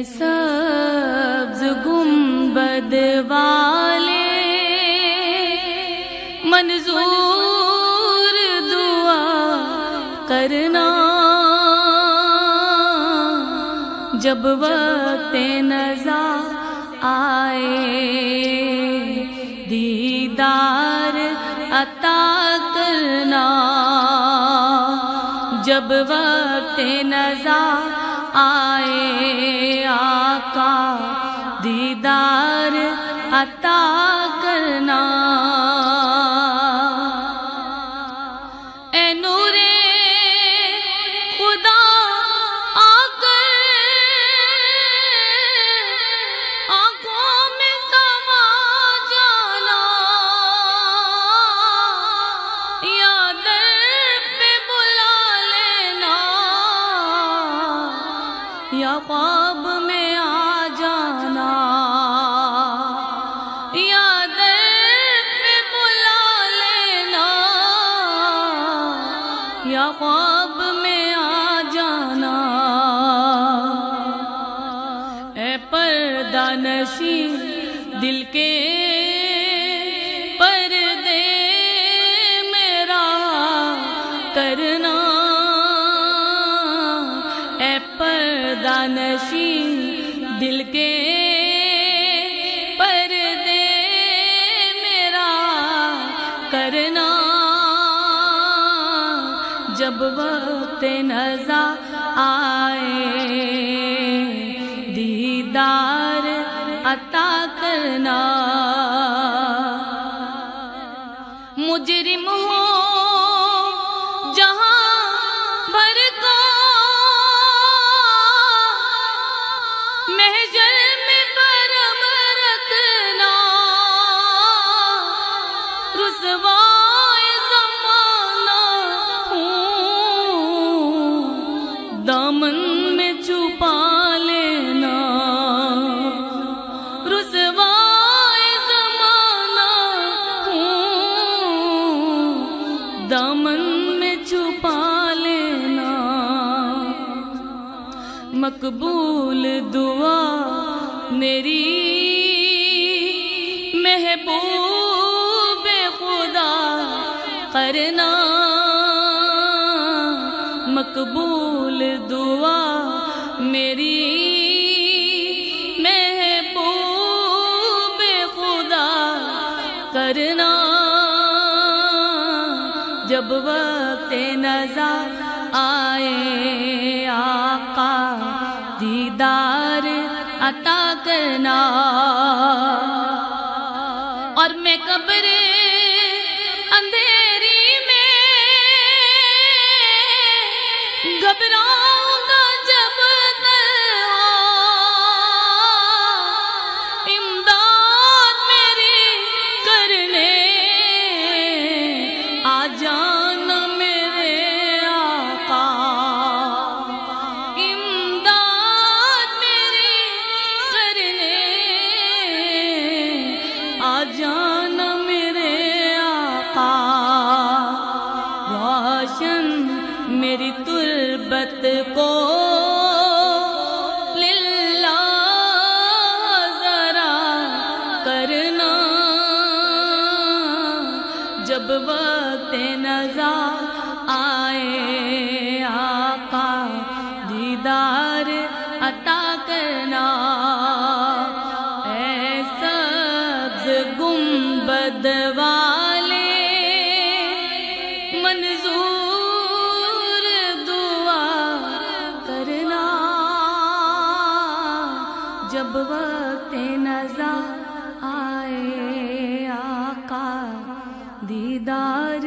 سبز گنبد والے منظور دعا کرنا، جب وقت نزا آئے دیدار عطا کرنا، جب وقت نزا آئے آقا دیدار عطا کرنا۔ اے نور خدا آ کر آنکھوں میں سما جانا، یا در پہ بلا لینا، یا خواب میں آ جانا، یا در پہ بلا لینا، یا خواب میں آ جانا۔ اے پردہ نشین دل کے پردے میرا کرنا، اے پردہ نشین دل کے پردے میرا کرنا، جب وقت نزا آئے دیدار عطا کرنا۔ مجرم ہو جہاں بھر کو محشر میں برہم رکھنا، رسوائے زمانہ ہوں دامن میں چھپا لینا، رسوائے زمانہ ہوں دامن میں چھپا لینا۔ مقبول دعا میری محبوب خدا کرنا، مقبول دعا میری محبوب خدا کرنا، جب وقت نزا آئے آقا دیدار عطا کرنا۔ اور میں قبر اندھیری میں گھبراؤں گا جب تنہا، امداد میری کرنے آ جانا میرے آقا، امداد میری کرنے آ جانا میرے آقا۔ روشن میری تربت کو للہ ذرا کرنا، جب وقت نزا آئے آقا دیدار عطا کرنا۔ اے سبز گنبد والے منظور دعا کرنا، جب وقت نزا آئے آقا دیدار